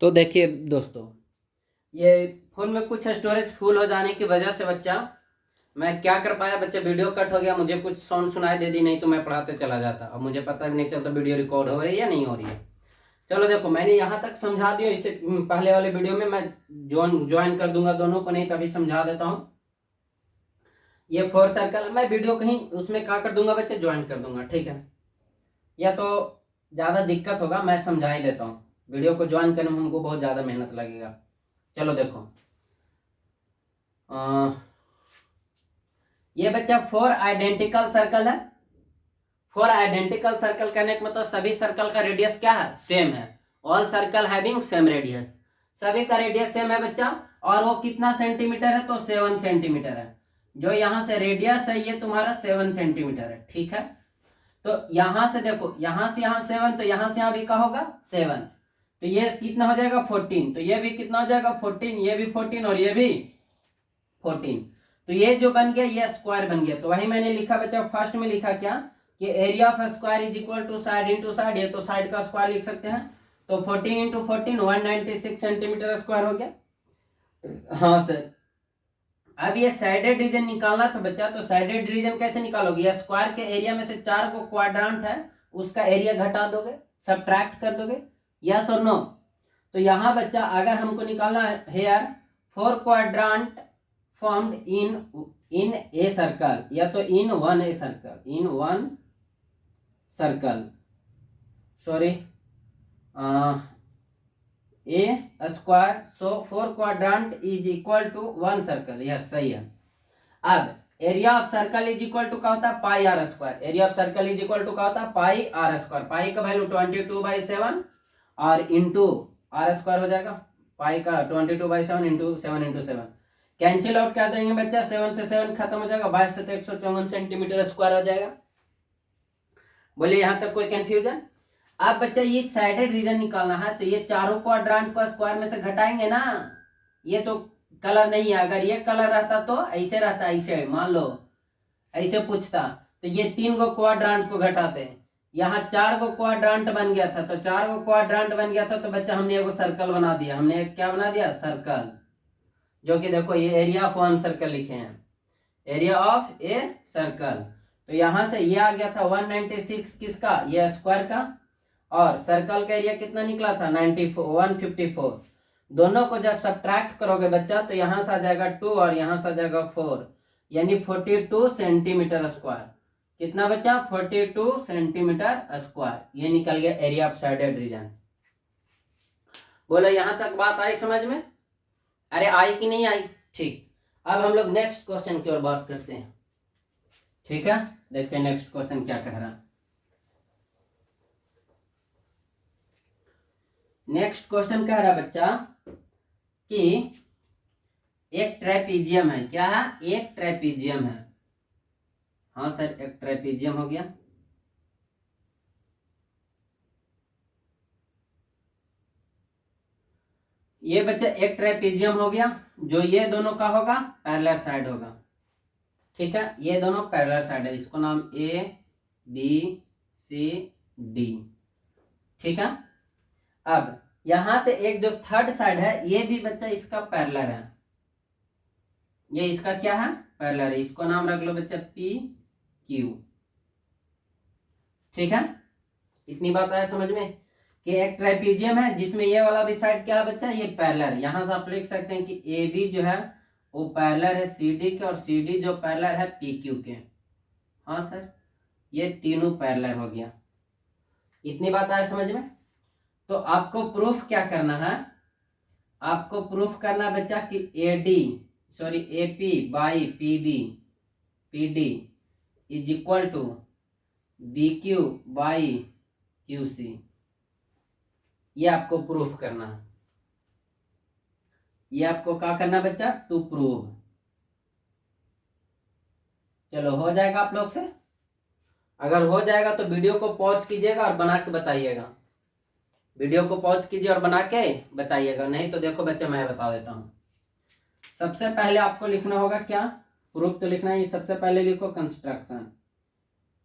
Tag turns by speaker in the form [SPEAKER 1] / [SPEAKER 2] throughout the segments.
[SPEAKER 1] तो देखिए दोस्तों, ये फ़ोन में कुछ स्टोरेज फुल हो जाने की वजह से बच्चा मैं क्या कर पाया, बच्चा वीडियो कट हो गया, मुझे कुछ साउंड सुनाई दे दी, नहीं तो मैं पढ़ाते चला जाता। अब मुझे पता भी नहीं चलता वीडियो रिकॉर्ड हो रही है या नहीं हो रही है। चलो देखो, मैंने यहाँ तक समझा दिया। इसे पहले वाले वीडियो में मैं ज्वाइन कर दूंगा दोनों को, नहीं तभी समझा देता हूँ। ये 4 सर्कल मैं वीडियो कहीं उसमें क्या कर दूंगा बच्चे, ज्वाइन कर दूंगा, ठीक है। या तो ज़्यादा दिक्कत होगा, मैं समझा ही देता हूँ। वीडियो को ज्वाइन करने में हमको बहुत ज़्यादा मेहनत लगेगा। चलो देखो, ये बच्चा 4 आइडेंटिकल सर्कल है। 4 आइडेंटिकल सर्कल कहने का मतलब सभी सर्कल का रेडियस क्या है, सेम है। All circle having same radius, सभी का रेडियस सेम है बच्चा। और वो कितना सेंटीमीटर है, तो 7 सेंटीमीटर है। जो यहाँ से रेडियस है ये तुम्हारा 7 सेंटीमीटर है, ठीक है। तो यहां से देखो, यहां से यहाँ 7, तो यहां से यहाँ भी क्या होगा 7। तो ये कितना हो जाएगा 14, तो ये भी कितना हो जाएगा 14, ये भी 14 और ये भी 14। तो ये जो बन गया ये स्क्वायर बन गया। तो वही मैंने लिखा बच्चा, फर्स्ट में लिखा क्या कि area of square is equal to side into side. ये तो साइड का स्क्वायर लिख सकते हैं। तो 14 इंटू 14 196 सेंटीमीटर स्क्वायर हो गया। हाँ सर, अब ये साइडेड रीजन निकालना था बच्चा। तो साइडेड रीजन कैसे निकालोगे, ये स्क्वायर के एरिया में से 4 को क्वाड्रांट है उसका एरिया घटा दोगे, सब्ट्रैक्ट कर दोगे, यस और नो। तो यहाँ बच्चा अगर हमको निकालना है यार 4 quadrant formed in a circle, या तो in one a circle, in one circle, sorry a square. So 4 quadrant is equal to 1 circle, यह सही है। अब area of circle is equal to क्या होता है, pi r square. Area of circle is equal to क्या होता है, पाई आर स्क्वायर। पाई का वैल्यू 22/7 और इंटू आर स्क्वायर हो जाएगा। पाई का 22/7 इंटू 7 कैंसिल आउट कर देंगे बच्चा, 7 से 7 खत्म हो जाएगा, 22 से 154 सेंटीमीटर स्क्वायर हो जाएगा। बोलिए यहाँ तक कोई कंफ्यूजन। अब बच्चा ये साइडेड रीजन निकालना है, तो ये चारों क्वाड्रांट को स्क्वायर में से घटाएंगे ना। ये तो कलर नहीं है, अगर ये कलर रहता तो ऐसे रहता, ऐसे मान लो ऐसे पूछता, तो ये 3 को क्वाड्रांट को घटाते। यहाँ 4 को क्वाड्रांट बन गया था, तो 4 को क्वाड्रांट बन गया था, तो बच्चा हमने एगो सर्कल बना दिया। हमने क्या बना दिया, सर्कल। जो कि देखो ये एरिया ऑफ 1 सर्कल लिखे हैं, एरिया ऑफ ए सर्कल। तो यहां से ये आ गया था 196 किसका, ये स्क्वायर का। और सर्कल का एरिया कितना निकला था 154। दोनों को जब सब्ट्रैक्ट करोगे बच्चा, तो यहां से आ जाएगा 2 और यहां से आ जाएगा 4, यानी 42 सेंटीमीटर स्क्वायर। कितना बच्चा, 42 सेंटीमीटर स्क्वायर। ये निकल गया एरिया ऑफ साइडेड रीजन। बोलो यहां तक बात आई समझ में, अरे आई कि नहीं आई, ठीक। अब हम लोग नेक्स्ट क्वेश्चन की ओर बात करते हैं, ठीक है। देखते हैं नेक्स्ट क्वेश्चन क्या कह रहा है। नेक्स्ट क्वेश्चन कह रहा है बच्चा कि एक ट्रेपीजियम है। क्या है, एक ट्रेपीजियम है। हाँ सर, एक ट्रेपीजियम हो गया। ये बच्चा एक ट्रेपीजियम हो गया, जो ये दोनों का होगा पैरेलल साइड होगा, ठीक है। ये दोनों पैरेलल साइड है, इसको नाम ए बी सी डी, ठीक है। अब यहां से एक जो थर्ड साइड है, ये भी बच्चा इसका पैरेलल है। ये इसका क्या है, पैरेलल है। इसको नाम रख लो बच्चा पी क्यू, ठीक है। इतनी बात आया समझ में कि एक ट्राइपीजियम है जिसमें ये वाला भी साइड क्या है बच्चा, ये पैरेलल है। यहां से आप लिख सकते हैं कि ए बी जो है वो पैरेलल है सी डी के, और सी डी जो पैरेलल है पी क्यू के। हाँ सर, ये तीनों पैरेलल हो गया। इतनी बात आया समझ में। तो आपको प्रूफ क्या करना है, आपको प्रूफ करना बच्चा कि A D sorry A P by P B P D is equal to B Q by Q C. ये आपको प्रूफ करना है। ये आपको क्या करना बच्चा, टू प्रूव। चलो हो जाएगा आप लोग से। अगर हो जाएगा तो वीडियो को पॉज कीजिएगा और बना के बताइएगा। वीडियो को पॉज कीजिए और बना के बताइएगा, नहीं तो देखो बच्चा मैं बता देता हूँ। सबसे पहले आपको लिखना होगा क्या, प्रूफ तो लिखना है। सबसे पहले लिखो कंस्ट्रक्शन।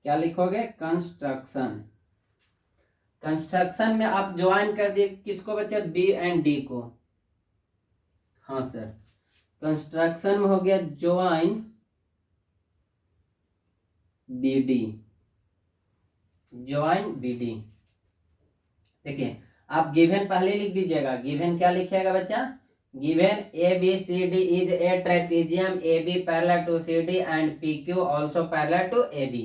[SPEAKER 1] क्या लिखोगे, कंस्ट्रक्शन। कंस्ट्रक्शन में आप ज्वाइन कर दिए किसको बच्चा, बी एंड डी को। हाँ सर, कंस्ट्रक्शन में हो गया join B D, join B D. देखिए आप गिवन पहले लिख दीजिएगा, गिवन क्या लिखिएगा बच्चा, given A B C D is a trapezium A B parallel to C D and P Q also parallel to A B.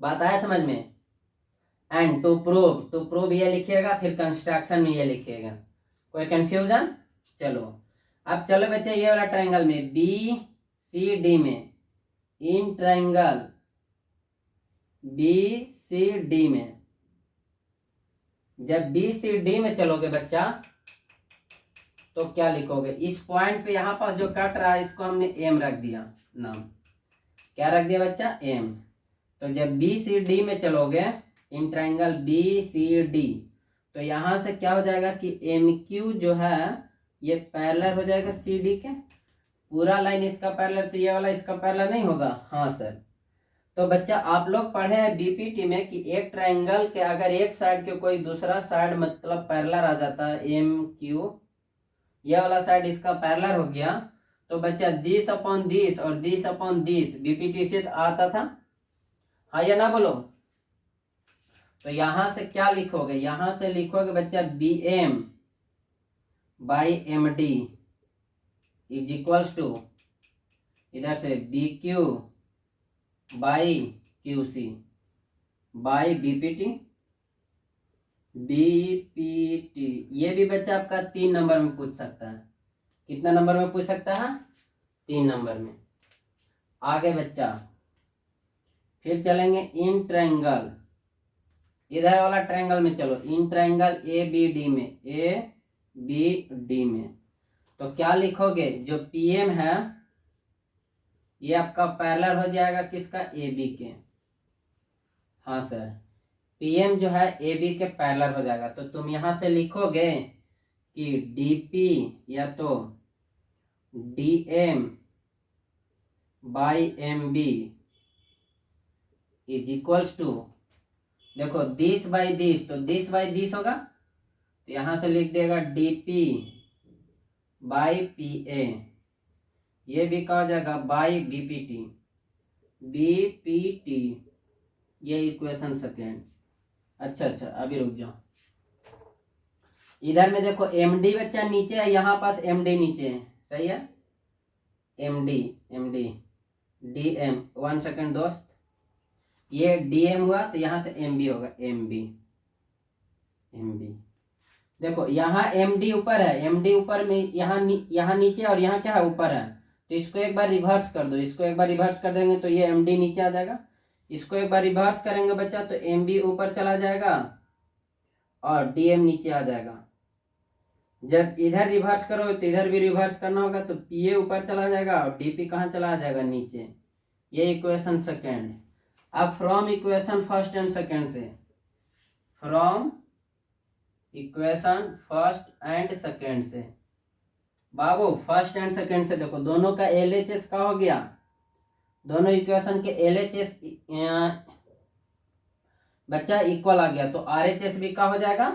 [SPEAKER 1] बात आया समझ में। एंड टू प्रूव ये लिखिएगा, फिर कंस्ट्रक्शन में ये लिखिएगा। कोई कंफ्यूजन? चलो अब चलो बच्चे ये वाला ट्रायंगल में बी सी डी में, in triangle B C D में, जब बी सी डी में चलोगे बच्चा तो क्या लिखोगे, इस पॉइंट पे यहां पास जो कट रहा है इसको हमने एम रख दिया, नाम क्या रख दिया बच्चा, एम। तो जब बी सी डी में चलोगे in triangle B C D, तो यहां से क्या हो जाएगा कि एम क्यू जो है ये पैरेलल हो जाएगा सी डी के, पूरा लाइन इसका पैरेलल, तो ये वाला इसका पैरेलल नहीं होगा। हाँ सर, तो बच्चा आप लोग पढ़े हैं बीपीटी में कि एक ट्रायंगल के अगर एक साइड के कोई दूसरा साइड मतलब पैरेलल आ जाता है एम क्यू, ये वाला साइड इसका पैरेलल हो गया, तो बच्चा दिस अपॉन दिस और दिस अपॉन दिस बीपीटी से आता था, हाँ या ना बोलो। तो यहां से क्या लिखोगे, यहां से लिखोगे बच्चा B M by M D is equals to, इधर से B Q by Q C by BPT, BPT. ये भी बच्चा आपका 3 नंबर में पूछ सकता है। कितना नंबर में पूछ सकता है, 3 नंबर में। आगे बच्चा फिर चलेंगे इन ट्रायंगल, इधर वाला ट्रायंगल में चलो, in triangle A B D में, ए बी डी में, तो क्या लिखोगे, जो पीएम है ये आपका पैरेलल हो जाएगा किसका, ए बी के। हाँ सर, पीएम जो है ए बी के पैरेलल हो जाएगा, तो तुम यहां से लिखोगे कि डीपी या तो DM by M B is equals to, देखो दिस बाई दिस, तो दिस बाई दिस होगा, तो यहां से लिख देगा डीपी बाई पी ए, ये भी कहा जाएगा बाई बीपीटी, बीपीटी, ये इक्वेशन सेकेंड। अच्छा अभी रुक जाओ, इधर में देखो एमडी बच्चा नीचे है, यहाँ पास एमडी नीचे है, सही है, एमडी एमडी डीएम, 1 सेकेंड दोस्त, ये डीएम हुआ तो यहाँ से एमबी होगा, एमबी एमबी। देखो यहाँ एमडी ऊपर है, एमडी ऊपर में यहाँ नीचे और यहाँ क्या है, ऊपर है, तो इसको एक बार रिवर्स कर दो, इसको एक बार रिवर्स कर देंगे तो ये एमडी नीचे आ जाएगा, इसको एक बार रिवर्स करेंगे बच्चा तो एमबी ऊपर चला जाएगा और डीएम नीचे आ जाएगा। जब इधर रिवर्स करो तो इधर भी रिवर्स करना होगा, तो पीए ऊपर चला जाएगा और डीपी कहाँ चला जाएगा, नीचे। ये इक्वेशन सेकेंड। अब from equation first and second से, from equation first and second से, बाबू फर्स्ट एंड सेकेंड से देखो दोनों का एलएचएस का हो गया, दोनों इक्वेशन के एलएचएस बच्चा इक्वल आ गया, तो आरएचएस भी का हो जाएगा,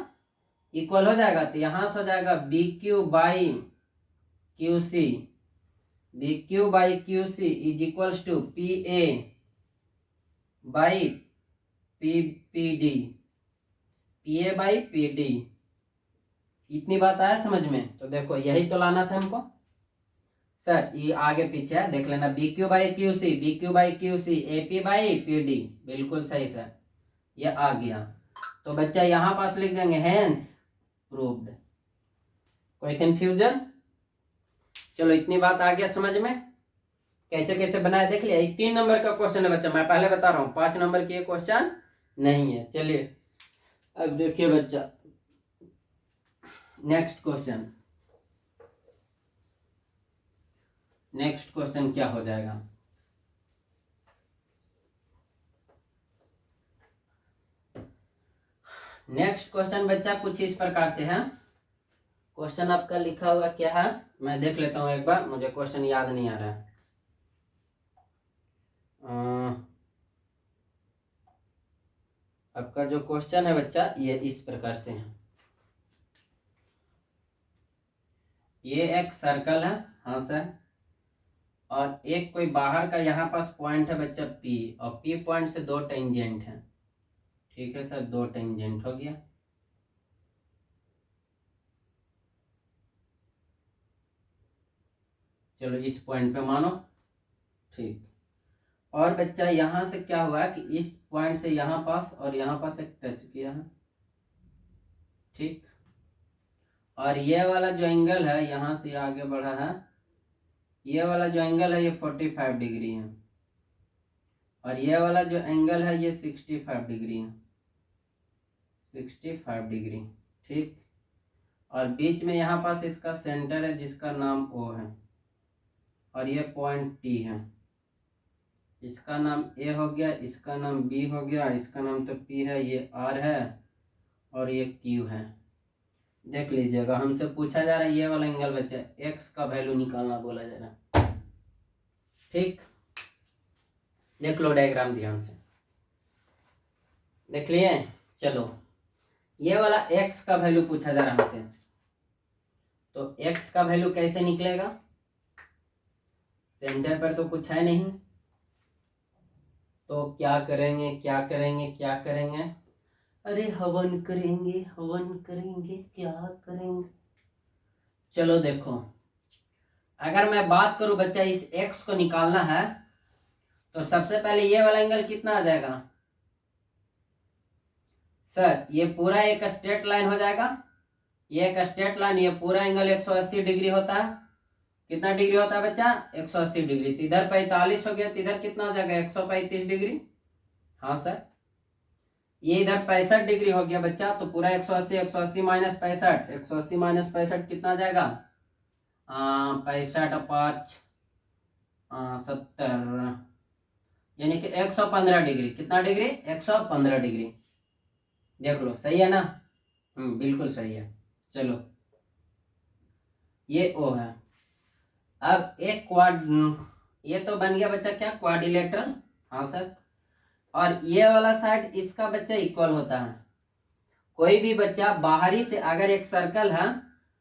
[SPEAKER 1] इक्वल हो जाएगा, तो यहां से हो जाएगा B Q by Q C, B Q by Q C is equals to P A by P P D, P A by P D. इतनी बात आया समझ में? तो देखो यही तो लाना था हमको सर, ये आगे पीछे है देख लेना, B Q by Q C, B Q by Q C, A P by P D, बिल्कुल सही सर, ये आ गया। तो बच्चा यहां पास लिख देंगे हेंस प्रूव्ड। कोई कंफ्यूजन? चलो इतनी बात आ गया समझ में, कैसे कैसे बनाया देख लिया। 3 नंबर का क्वेश्चन है बच्चा, मैं पहले बता रहा हूँ, 5 नंबर की क्वेश्चन नहीं है। चलिए अब देखिए बच्चा नेक्स्ट क्वेश्चन, नेक्स्ट क्वेश्चन क्या हो जाएगा। नेक्स्ट क्वेश्चन बच्चा कुछ इस प्रकार से है। क्वेश्चन आपका लिखा हुआ क्या है, मैं देख लेता हूं एक बार, मुझे क्वेश्चन याद नहीं आ रहा है। आपका जो क्वेश्चन है बच्चा ये इस प्रकार से है। ये एक सर्कल है, हाँ सर, और एक कोई बाहर का यहाँ पास पॉइंट है बच्चा P, और P पॉइंट से दो टेंजेंट है। ठीक है सर, दो टेंजेंट हो गया। चलो इस पॉइंट पे मानो, ठीक। और बच्चा यहाँ से क्या हुआ कि इस पॉइंट से यहाँ पास और यहाँ पास एक टच किया है, ठीक। और ये वाला जो एंगल है यहाँ से आगे बढ़ा है, ये वाला जो एंगल है ये 45 डिग्री है, और ये वाला जो एंगल है ये 65 डिग्री है, 65 डिग्री, ठीक। और बीच में यहाँ पास इसका सेंटर है जिसका नाम O है, और ये पॉइंट T है। इसका नाम A हो गया, इसका नाम B हो गया, इसका नाम तो P है, ये R है और ये Q है। देख लीजिएगा, हमसे पूछा जा रहा है ये वाला एंगल बच्चा x का वैल्यू निकालना बोला जा रहा है, ठीक। देख लो डायग्राम ध्यान से, देख लिए। चलो ये वाला x का वैल्यू पूछा जा रहा है हमसे, तो x का वैल्यू कैसे निकलेगा? सेंटर पर तो कुछ है नहीं, तो क्या करेंगे क्या करेंगे क्या करेंगे? अरे हवन करेंगे, हवन करेंगे, क्या करेंगे? चलो देखो, अगर मैं बात करूं बच्चा इस x को निकालना है, तो सबसे पहले ये वाला एंगल कितना आ जाएगा सर? ये पूरा एक स्ट्रेट लाइन हो जाएगा, ये एक स्ट्रेट लाइन, ये पूरा एंगल 180 डिग्री होता है। कितना डिग्री होता है बच्चा? 180 डिग्री। तो इधर 45 हो गया, तो इधर कितना हो जाएगा? 135 डिग्री। हाँ सर, ये इधर 65 डिग्री हो गया बच्चा, तो पूरा 180, 180 माइनस 65, 180 माइनस 65 कितना जाएगा? 65 5 70, यानी कि 115 डिग्री। कितना डिग्री? 115 डिग्री। देख लो, सही है ना? बिल्कुल सही है। चलो ये O है। अब एक ये तो बन गया बच्चा क्या? क्वाड्रिलेटरल। हाँ सर, और ये वाला साइड इसका बच्चा इक्वल होता है। कोई भी बच्चा बाहरी से अगर एक सर्कल है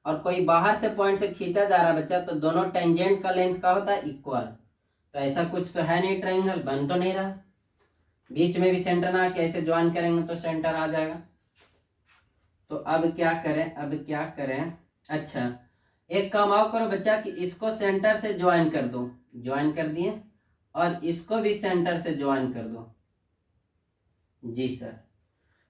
[SPEAKER 1] और कोई बाहर से पॉइंट से खींचा जा रहा है बच्चा, तो दोनों टेंजेंट का लेंथ का होता है इक्वल। तो ऐसा कुछ तो है नहीं, ट्रायंगल बन तो नहीं रहा। बीच में भी सेंटर ना, कैसे ज्वाइन करेंगे तो सेंटर आ जाएगा। तो अब क्या करें, अब क्या करें? अच्छा, एक काम आओ करो बच्चा कि इसको सेंटर से ज्वाइन कर दो। ज्वाइन कर दिए, और इसको भी सेंटर से ज्वाइन कर दो। जी सर।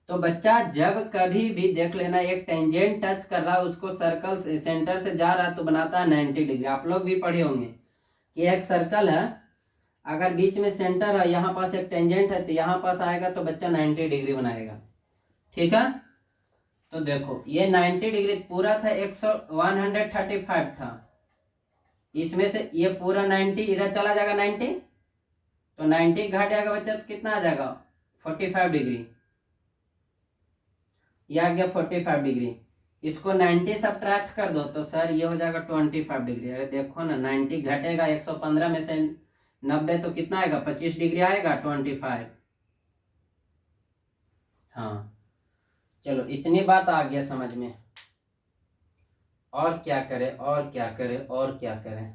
[SPEAKER 1] तो बच्चा जब कभी भी देख लेना एक टेंजेंट टच कर रहा है उसको सर्कल से सेंटर से जा रहा है तो बनाता है 90 डिग्री। आप लोग भी पढ़े होंगे कि एक सर्कल है, अगर बीच में सेंटर है, यहाँ पास एक टेंजेंट है, तो यहाँ पास आएगा तो बच्चा 90 डिग्री बनाएगा। ठीक है, तो देखो ये 90 डिग्री पूरा था, 135 था, इसमें से ये पूरा 90 इधर चला जाएगा 90, तो 90 घट जाएगा बच्चा, तो कितना आ जाएगा? 45 डिग्री। ये आ गया 45 डिग्री। इसको 90 सब्ट्रैक्ट कर दो तो सर ये हो जाएगा 25 डिग्री। अरे देखो ना, 90 घटेगा 115 में से 90, तो कितना आएगा? 25 डिग्री आएगा, 25। हाँ चलो, इतनी बात आ गया समझ में। और क्या करें, और क्या करें, और क्या करें?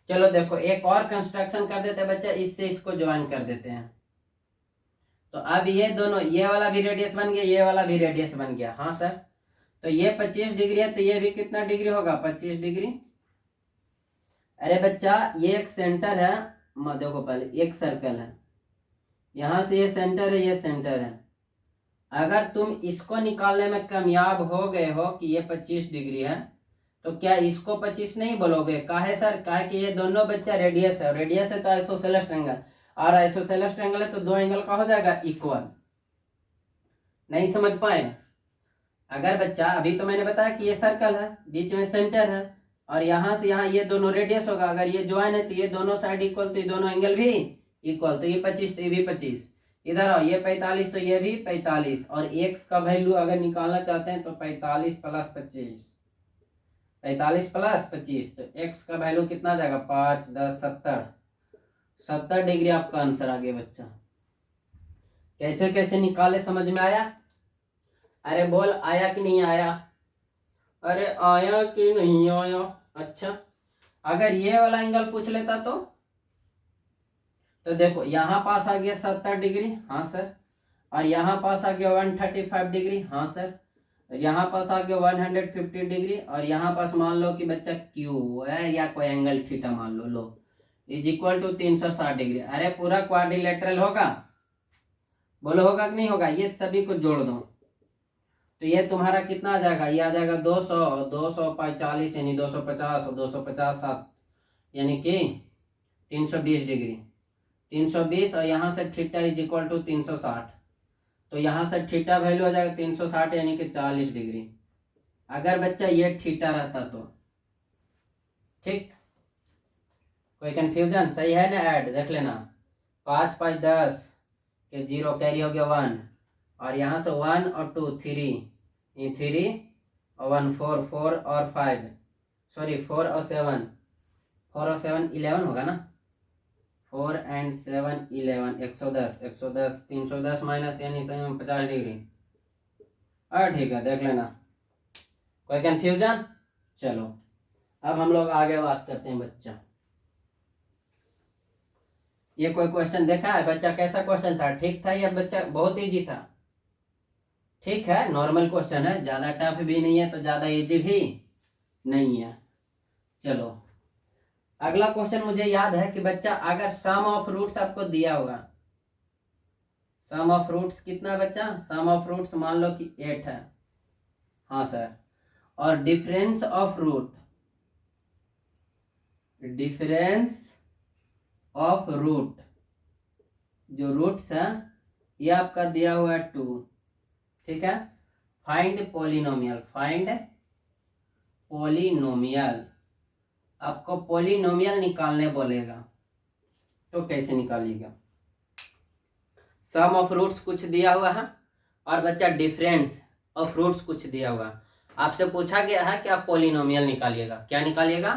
[SPEAKER 1] चलो देखो, एक और कंस्ट्रक्शन कर देते हैं बच्चा, इससे इसको ज्वाइन कर देते हैं। तो अब ये दोनों, ये वाला भी रेडियस बन गया, ये वाला भी रेडियस बन गया। हाँ सर, तो ये 25 डिग्री है, तो ये भी कितना डिग्री होगा? 25 डिग्री। अरे बच्चा ये एक सेंटर है, देखो पहले एक सर्कल है, यहां से ये सेंटर है, ये सेंटर है। अगर तुम इसको निकालने में कामयाब हो गए हो कि ये 25 डिग्री है, तो क्या इसको 25 नहीं बोलोगे? काहे सर? काहे कि ये दोनों बच्चा रेडियस है, रेडियस है तो आइसोसेलेस ट्रायंगल, और आइसोसेलेस ट्रायंगल है तो दो एंगल का हो जाएगा इक्वल। नहीं समझ पाए? अगर बच्चा, अभी तो मैंने बताया कि ये सर्कल है, बीच में सेंटर है, और यहाँ से यहाँ ये दोनों रेडियस होगा। अगर ये ज्वाइन है तो ये दोनों साइड इक्वल, तो ये दोनों एंगल भी इक्वल। तो ये 25 तो ये भी 25, इधर आओ, ये 45 तो ये भी 45। और एक्स का वैल्यू अगर निकालना चाहते हैं तो 45 प्लस 25, 45 प्लस 25, तो एक्स का वैल्यू कितना आ जाएगा? 5 10 70, 70 डिग्री आपका आंसर आ गया बच्चा। कैसे कैसे निकाले समझ में आया? अरे बोल आया कि नहीं आया? अरे आया कि नहीं आया? अच्छा, अगर ये वाला एंगल पूछ लेता तो देखो यहाँ पास आ गया 70 डिग्री, हाँ सर, और यहाँ पास आ गया 135 डिग्री, हाँ सर, यहाँ पास आ गया 150 डिग्री, और यहाँ पास मान लो कि बच्चा क्यू है या कोई एंगल थीटा मान लो इज इक्वल टू 360 डिग्री। अरे पूरा क्वाड्रिलेटरल होगा, बोलो होगा कि नहीं होगा? ये सभी को जोड़ दो तो ये तुम्हारा कितना आ जाएगा? ये आ जाएगा 200, 245 यानी 250 और 250 7 यानी कि 320 डिग्री, 320, और यहाँ से थीटा इज इक्वल टू 360, तो यहाँ से थीटा वैल्यू आ जाएगा 360 यानी कि 40 डिग्री। अगर बच्चा ये थीटा रहता तो ठीक। कोई कंफ्यूजन? सही है ना? ऐड देख लेना, 5 5 10 के 0 कैरी हो गया 1, और यहाँ से 1 और 2 3, ये 3 और 1 4, 4 और 5 सॉरी 4 और 7, 4 और 7 11 होगा ना, 4 एंड 7 11, 110, 110 310 माइनस यानी 50 डिग्री। ठीक है, देख लेना। कोई कंफ्यूजन? चलो अब हम लोग आगे बात करते हैं बच्चा। ये कोई क्वेश्चन देखा है बच्चा? कैसा क्वेश्चन था? ठीक था या बच्चा बहुत इजी था? ठीक है, नॉर्मल क्वेश्चन है, ज्यादा टफ भी नहीं है तो ज्यादा इजी भी नहीं है। चलो अगला क्वेश्चन मुझे याद है कि बच्चा अगर सम ऑफ रूट्स आपको दिया होगा, सम ऑफ रूट्स कितना बच्चा? सम ऑफ रूट्स मान लो कि 8 है, हाँ सर, और difference of root, difference of root जो रूट्स है ये आपका दिया हुआ है 2, ठीक है। फाइंड पॉलिनोमियल, फाइंड पॉलिनोमियल, आपको पॉलिनोमियल निकालने बोलेगा तो कैसे निकालिएगा? सम ऑफ रूट्स कुछ दिया हुआ है और बच्चा डिफरेंस ऑफ रूट्स कुछ दिया हुआ, आपसे पूछा गया है कि आप पॉलिनोमियल निकालिएगा। क्या निकालिएगा?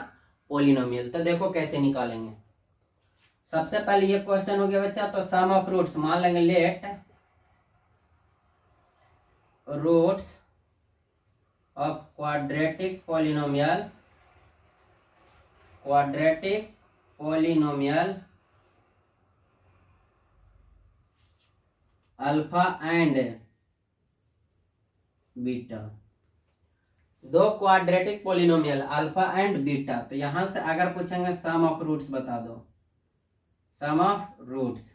[SPEAKER 1] पॉलिनोमियल। तो देखो कैसे निकालेंगे। सबसे पहले ये क्वेश्चन हो गया बच्चा, तो सम ऑफ रूट्स मान लेंगे, let roots of quadratic polynomial, quadratic polynomial alpha and beta, दो quadratic polynomial alpha and beta. तो यहां से अगर पूछेंगे सम ऑफ रूट्स बता दो, सम ऑफ रूट्स,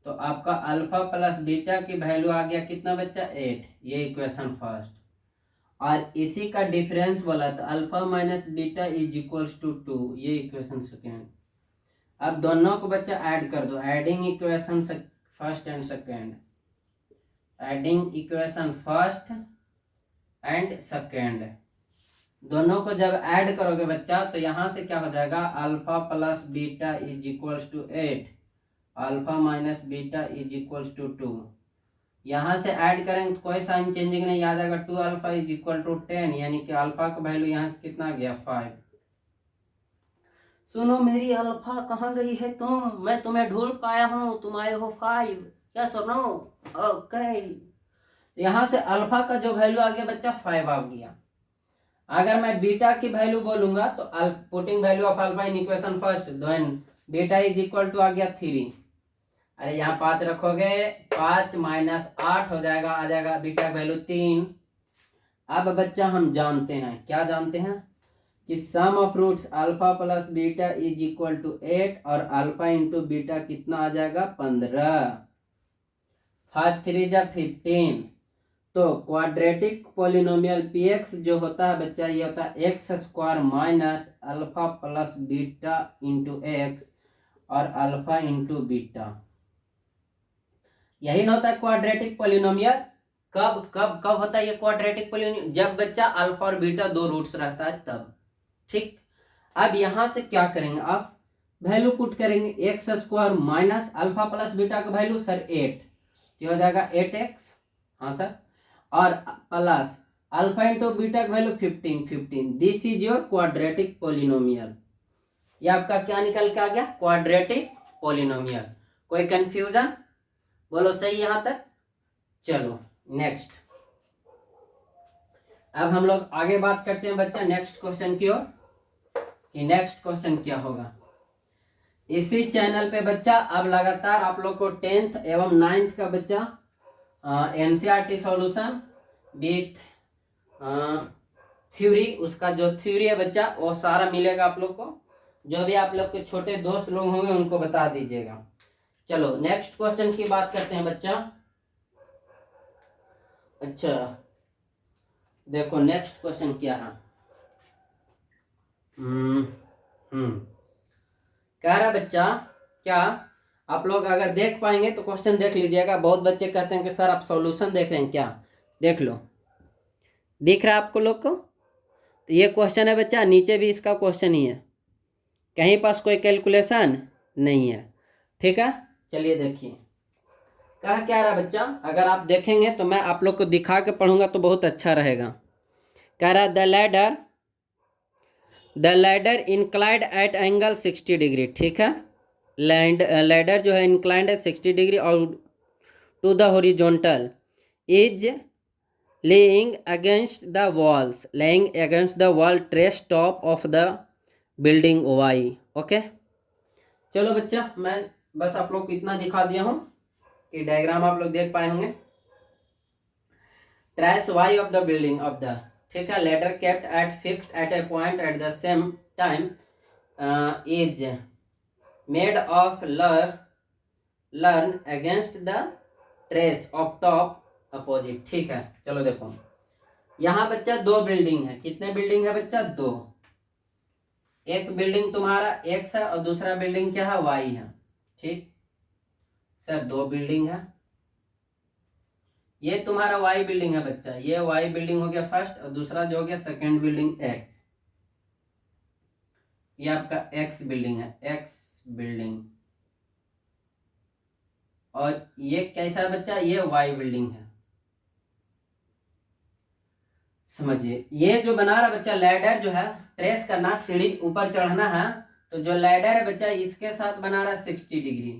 [SPEAKER 1] तो आपका अल्फा प्लस बीटा की वैल्यू आ गया कितना बच्चा? 8, ये इक्वेशन फर्स्ट। और इसी का डिफरेंस बोला तो alpha minus beta is equals to 2, ये इक्वेशन सेकेंड। अब दोनों को बच्चा ऐड कर दो, adding equation first and second, adding equation first and second, दोनों को जब ऐड करोगे बच्चा तो यहां से क्या हो जाएगा? Alpha plus beta is equals to 8, alpha minus beta is equals to 2। यहां से ऐड करेंगे तो कोई साइन चेंजिंग नहीं, आ जाएगा 2 अल्फा इज इक्वल टू 10, यानी कि अल्फा का वैल्यू यहां से कितना गया? 5। सुनो मेरी अल्फा कहाँ गई है तुम? मैं तुम्हें ढूंढ पाया हूँ, तुम आए हो 5। क्या सुनो? ओके, यहां से अल्फा का जो वैल्यू आ गया बच्चा 5 आ गया। अगर मैं बीटा की वैल्यू बोलूंगा तो putting value of alpha in equation first, then beta is equal to आ गया 3। अरे यहाँ 5 रखोगे, 5 माइनस 8 हो जाएगा, आ जाएगा बीटा वैल्यू 3। अब बच्चा हम जानते हैं, क्या जानते हैं कि sum of roots alpha plus beta is equal to 8 और अल्फा इंटू बीटा कितना आ जाएगा? 15। 5 3 जा 15। तो क्वाड्रेटिक पॉलिनोमियल px जो होता है बच्चा, ये होता है x square minus alpha plus beta into x और अल्फा इंटू बीटा। यही ना होता है क्वाड्रेटिक पॉलिनोमियल। कब कब कब होता है ये क्वाड्रेटिक पॉलिनोमियल? जब बच्चा अल्फा और बीटा दो रूट्स रहता है तब, ठीक। अब यहां से क्या करेंगे आप? वैल्यू पुट करेंगे, x square minus alpha plus beta का वैल्यू सर 8, तो हो जाएगा 8x, हाँ सर, और प्लस अल्फा इंटू बीटा का value 15। This is your quadratic polynomial. ये आपका क्या निकल के आ गया? Quadratic polynomial. कोई कंफ्यूजन? बोलो सही यहाँ तक। चलो नेक्स्ट, अब हम लोग आगे बात करते हैं बच्चा नेक्स्ट क्वेश्चन की ओर कि नेक्स्ट क्वेश्चन क्या होगा। इसी चैनल पे बच्चा अब लगातार आप लोग को 10th एवं 9th का बच्चा एनसीईआरटी सॉल्यूशन विथ थ्योरी, उसका जो थ्योरी है बच्चा वो सारा मिलेगा आप लोग को। जो भी आप लोग के छोटे दोस्त लोग होंगे उनको बता दीजिएगा। चलो नेक्स्ट क्वेश्चन की बात करते हैं बच्चा। अच्छा देखो नेक्स्ट क्वेश्चन क्या है। कह रहा बच्चा, क्या आप लोग अगर देख पाएंगे तो क्वेश्चन देख लीजिएगा। बहुत बच्चे कहते हैं कि सर आप सॉल्यूशन देख रहे हैं क्या, देख लो, दिख रहा है आपको लोग को। तो ये क्वेश्चन है बच्चा, नीचे भी इसका क्वेश्चन ही है, कहीं पास कोई कैलकुलेशन नहीं है, ठीक है। चलिए देखिए कहा क्या रहा बच्चा, अगर आप देखेंगे तो मैं आप लोग को दिखा के पढ़ूंगा तो बहुत अच्छा रहेगा। कह रहा the ladder inclined at angle 60 degree, ठीक है। लैडर जो है इंक्लाइंड है 60 डिग्री और to the horizontal is laying against the wall trace top of the building y, okay. चलो बच्चा मैं बस आप लोग को इतना दिखा दिया हूं कि डायग्राम आप लोग देख पाए होंगे। Trace y of the building of the, ठीक है, letter kept at fixed at a point at the same time is made of learn against the trace of top opposite, ठीक है। चलो देखो यहाँ बच्चा दो बिल्डिंग है, कितने बिल्डिंग है बच्चा, दो। एक बिल्डिंग तुम्हारा एक्स है और दूसरा बिल्डिंग क्या है, वाई है, ठीक सर। दो बिल्डिंग है, ये तुम्हारा वाई बिल्डिंग है बच्चा, ये वाई बिल्डिंग हो गया फर्स्ट और दूसरा जो हो गया सेकेंड बिल्डिंग एक्स। ये आपका एक्स बिल्डिंग है, एक्स बिल्डिंग। और ये कैसा है बच्चा, ये वाई बिल्डिंग है। समझिए ये जो बना रहा बच्चा लैडर जो है, ट्रेस करना, सीढ़ी ऊपर चढ़ना है, तो जो लैडर है बच्चा इसके साथ बना रहा 60 डिग्री।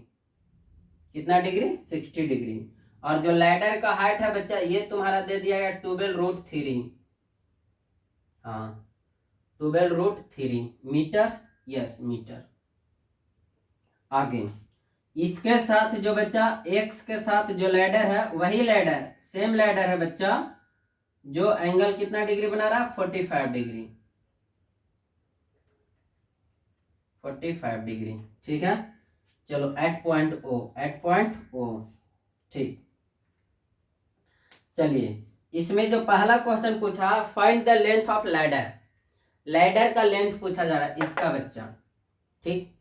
[SPEAKER 1] कितना डिग्री, 60 डिग्री। और जो लैडर का हाइट है बच्चा ये तुम्हारा दे दिया है 12√3, हाँ 12√3 मीटर, यस मीटर। आगे इसके साथ जो बच्चा एक्स के साथ जो लैडर है वही लैडर, सेम लैडर है बच्चा, जो एंगल कितना डिग्री बना रहा है, 45 डिग्री, 45 डिग्री, ठीक है। चलो एट पॉइंट ओ, ठीक। चलिए इसमें जो पहला क्वेश्चन पूछा, find the length of ladder, ladder का लेंथ पूछा जा रहा है इसका बच्चा, ठीक।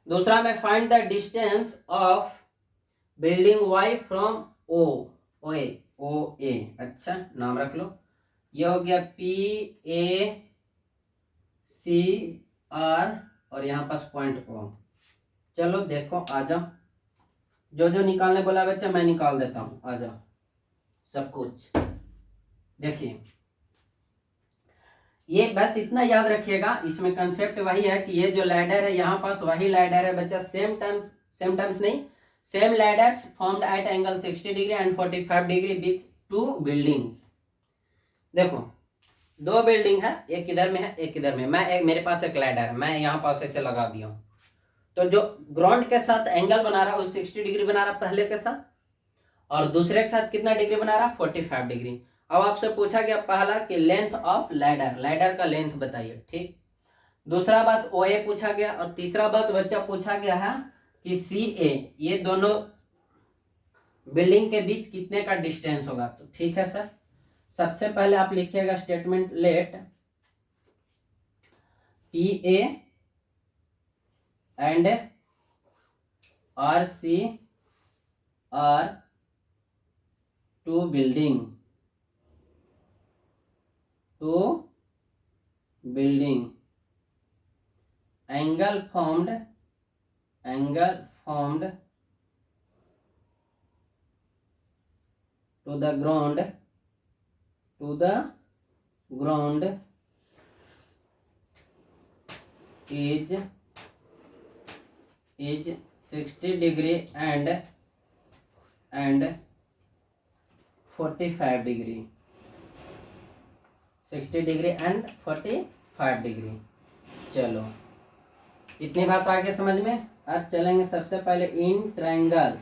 [SPEAKER 1] दूसरा में find the distance of building Y from O A, अच्छा नाम रख लो। ये हो गया PACR और यहाँ पास पॉइंट ओ। चलो देखो आ जाओ, जो जो निकालने बोला बच्चा मैं निकाल देता हूँ, आ जाओ सब कुछ। देखिए ये बस इतना याद रखिएगा, इसमें कंसेप्ट वही है कि ये जो लैडर है यहाँ पास वही लैडर है बच्चा, सेम टर्म्स नहीं, same ladders formed at angle 60 degree and 45 degree with to buildings. देखो दो बिल्डिंग है, एक इधर में है एक इधर में, मेरे पास एक लैडर है, मैं यहाँ पास ऐसे लगा दिया हूँ। तो जो ग्राउंड के साथ एंगल बना रहा है वो 60 डिग्री बना रहा है पहले के साथ, और दूसरे के साथ कितना डिग्री बना रहा है, 45 डिग्री। अब आपसे पूछा गया पहला कि लेंथ ऑफ लैडर, लैडर का लेंथ बताइए, ठीक। दूसरा बात OA पूछा गया, और तीसरा बात बच्चा पूछा गया है कि CA, ये दोनों बिल्डिंग के बीच कितने का डिस्टेंस होगा। तो ठीक है सर, सबसे पहले आप लिखिएगा statement, let PA and RC are two building angle formed to the ground is 60 degree and 45 degree, 60 degree and 45 degree. चलो इतनी बात आगे समझ में। अब चलेंगे सबसे पहले इन ट्रायंगल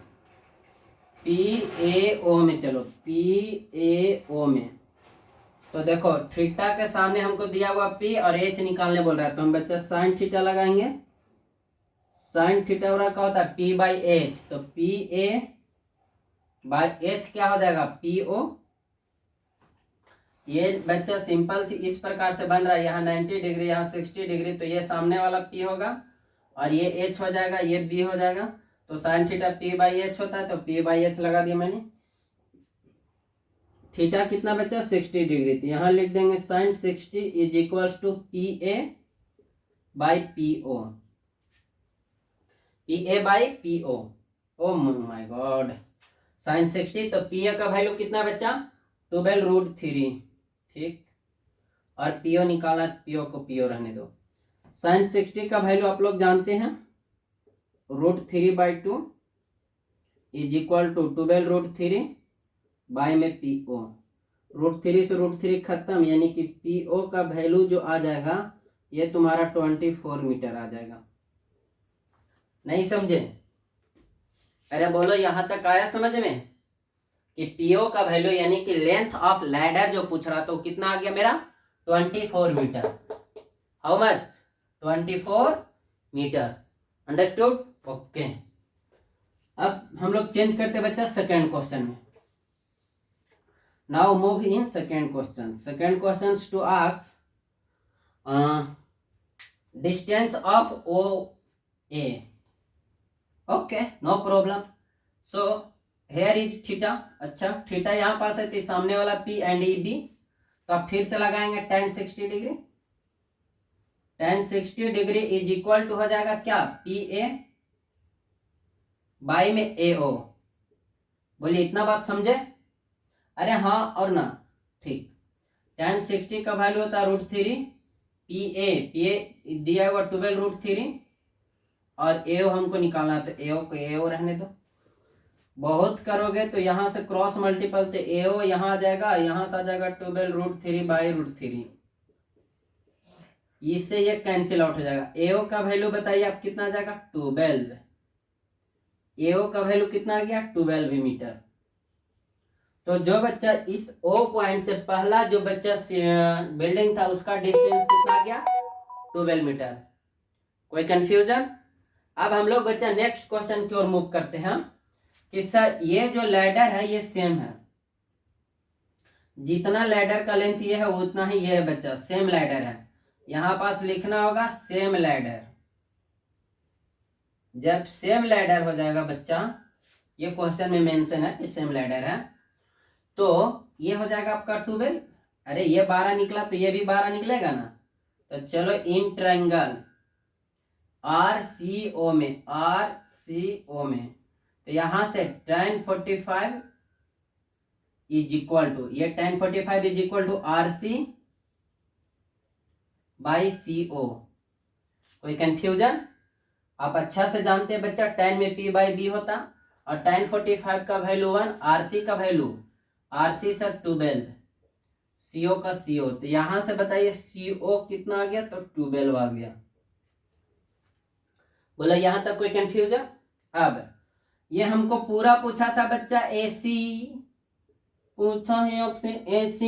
[SPEAKER 1] PAO में। चलो PAO में तो देखो थीटा के सामने हमको दिया हुआ P और H निकालने बोल रहा है, तो हम बच्चा साइन थीटा लगाएंगे। साइन थीटा हो रहा क्या होता है P बाई H, तो PA बाई H क्या हो जाएगा PO। ये बच्चा सिंपल सी इस प्रकार से बन रहा है, यहाँ 90 डिग्री यहाँ 60 डिग्री, तो ये सामने वाला P होगा और ये H हो जाएगा, ये B हो जाएगा। तो sine theta P by H होता है, तो P बाई H लगा दिया मैंने। थीटा कितना बच्चा 60 डिग्री, तो यहाँ लिख देंगे sine 60 is equals to PA by PO, PA by PO। Oh my god, sine 60 तो PA का वैल्यू कितना बच्चा 12√3, ठीक। और PO निकाला, PO को PO रहने दो। साइन 60 का वैल्यू आप लोग जानते हैं √3/2 इज इक्वल टू 12√3 बाई में PO। √3 से √3 खत्म, यानी कि PO का वैल्यू जो आ जाएगा ये तुम्हारा 24 मीटर आ जाएगा। नहीं समझे? अरे बोलो यहाँ तक आया समझ में कि PO का वैल्यू यानी कि लेंथ ऑफ लैडर जो पूछ रहा, तो कितना आ गया मेरा 24 metre. How much 24 metre. Understood? Okay. अब हम लोग चेंज करते बच्चा सेकेंड क्वेश्चन में। Now move in second question. Second question to ask distance of OA। Okay no problem. So here is theta. अच्छा थीटा यहाँ पास है, तो सामने वाला P एंड EB, तो आप फिर से लगाएंगे tan 60 degree. tan 60 degree is equal to हो जाएगा क्या PA बाई में AO। बोलिए इतना बात समझे? अरे हाँ और ना, ठीक। tan 60 का वैल्यू होता है √3, PA दिया हुआ 12√3 और AO हमको निकालना है, तो AO को AO रहने दो। बहुत करोगे तो यहाँ से क्रॉस मल्टीपल, तो AO यहाँ आ जाएगा, यहाँ से आ जाएगा 12√3 बाई √3, इससे ये कैंसिल आउट हो जाएगा। AO का वैल्यू बताइए आप कितना आ जाएगा 12। AO का वैल्यू कितना आ गया 12 मीटर। तो जो बच्चा इस O पॉइंट से पहला जो बच्चा बिल्डिंग था उसका डिस्टेंस कितना आ गया 12 मीटर। कोई कंफ्यूजन? अब हम लोग बच्चा नेक्स्ट क्वेश्चन की ओर मूव करते हैं कि सर ये जो लैडर है ये सेम है, जितना लैडर का लेंथ ये है उतना ही ये है बच्चा, सेम लैडर है। यहां पास लिखना होगा सेम लैडर। जब सेम लैडर हो जाएगा बच्चा, ये क्वेश्चन में मेंशन है कि सेम लैडर है, तो ये हो जाएगा आपका 12। अरे ये 12 निकला तो ये भी 12 निकलेगा ना। तो चलो इन ट्रायंगल RCO में, RCO में तो यहां से tan 45 इज इक्वल टू, ये tan 45 is equal to RC by CO। कोई कंफ्यूजन? आप अच्छा से जानते हैं बच्चा tan में P बाई B होता, और tan 45 का वैल्यू 1, RC का वैल्यू RC सर 12, CO का CO, तो यहां से बताइए CO कितना आ गया, तो 12 आ गया। बोला यहां तक कोई कंफ्यूजन? अब ये हमको पूरा पूछा था बच्चा AC, पूछा है आपसे AC,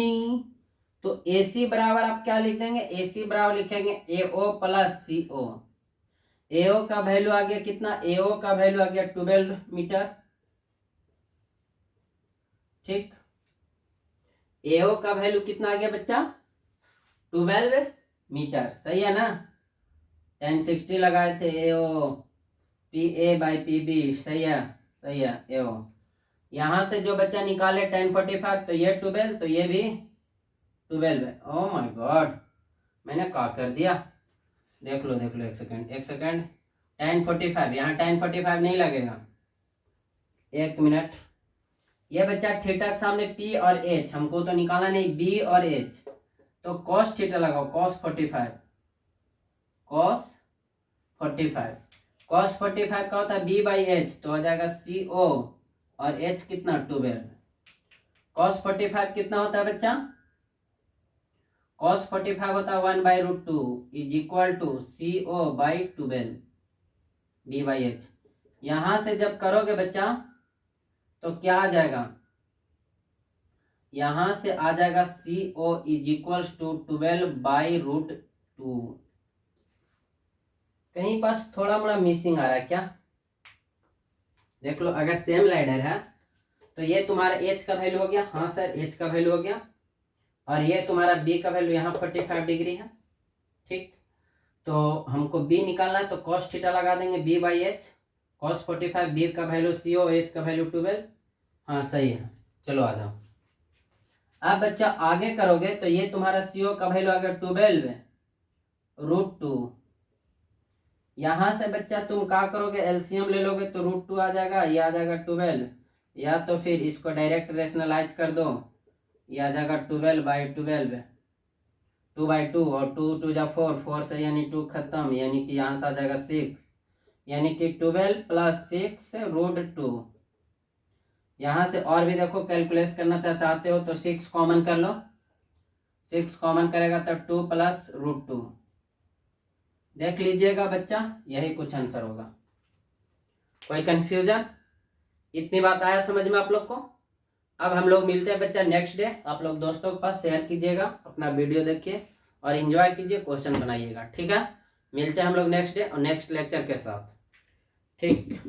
[SPEAKER 1] तो AC बराबर आप क्या लिख देंगे, AC बराबर लिखेंगे AO प्लस CO। AO का वैल्यू आ गया कितना, AO का वैल्यू आ गया 12 मीटर, ठीक। AO का वैल्यू कितना आ गया बच्चा 12 मीटर, सही है ना। tan 60 लगाए थे AO PA बाई PB, सही है, सही है AO। यहां से जो बच्चा निकाले tan 45, तो ये 12, तो ये भी 12 है। ओ माय गॉड, मैंने क्या कर दिया, देख लो देख लो, एक सेकंड एक सेकंड। tan 45, यहाँ tan 45 नहीं लगेगा, एक मिनट। ये बच्चा थीटा के सामने P और H हमको तो निकाला नहीं, B और H, तो cos थीटा लगाओ, cos 45, cos 45। cos 45 का होता है b बाई एच, तो हो जाएगा CO और h कितना 12। cos 45 कितना होता है बच्चा? cos 45 होता है 1/√2 is equal to CO by 12 b by H. यहां से जब करोगे बच्चा तो क्या आ जाएगा? यहां से आ जाएगा CO इज इक्वल्स टू 12/√2। कहीं पास थोड़ा मोड़ा मिसिंग आ रहा है क्या? देख लो, अगर सेम लाइडर है तो ये तुम्हारा एच का वैल्यू हो गया, हाँ सर एच का वैल्यू हो गया, और ये तुम्हारा बी का वैल्यू यहाँ 45 डिग्री है। ठीक, तो हमको बी निकालना है तो cos थीटा लगा देंगे b by H, cos 45 B का वैल्यू CO, एच का वैल्यू 12। हाँ सही है, चलो आ जाओ। अब बच्चा आगे करोगे तो ये तुम्हारा CO का वैल्यू आ गया 12/√2। यहां से बच्चा तुम क्या करोगे, एलसीएम ले लोगे तो √2 आ जाएगा, ये आ जाएगा 12, या तो फिर इसको डायरेक्ट रेशनलाइज कर दो, ये आ जाएगा 12/12, 2/2 और 2 2 जा 4, 4 से यानी 2 खत्म, यानी कि यहाँ से आ जाएगा 6, यानी कि 12 + 6√2। यहाँ से और भी देखो कैलकुलेट करना चाहते हो तो 6 कॉमन कर लो, 6 कॉमन करेगा तो 2 + √2। देख लीजिएगा बच्चा, यही कुछ आंसर होगा। कोई कंफ्यूजन? इतनी बात आया समझ में आप लोग को? अब हम लोग मिलते हैं बच्चा नेक्स्ट डे। आप लोग दोस्तों के पास शेयर कीजिएगा, अपना वीडियो देखिए और एंजॉय कीजिए, क्वेश्चन बनाइएगा। ठीक है, मिलते हैं हम लोग नेक्स्ट डे और नेक्स्ट लेक्चर के साथ। ठीक।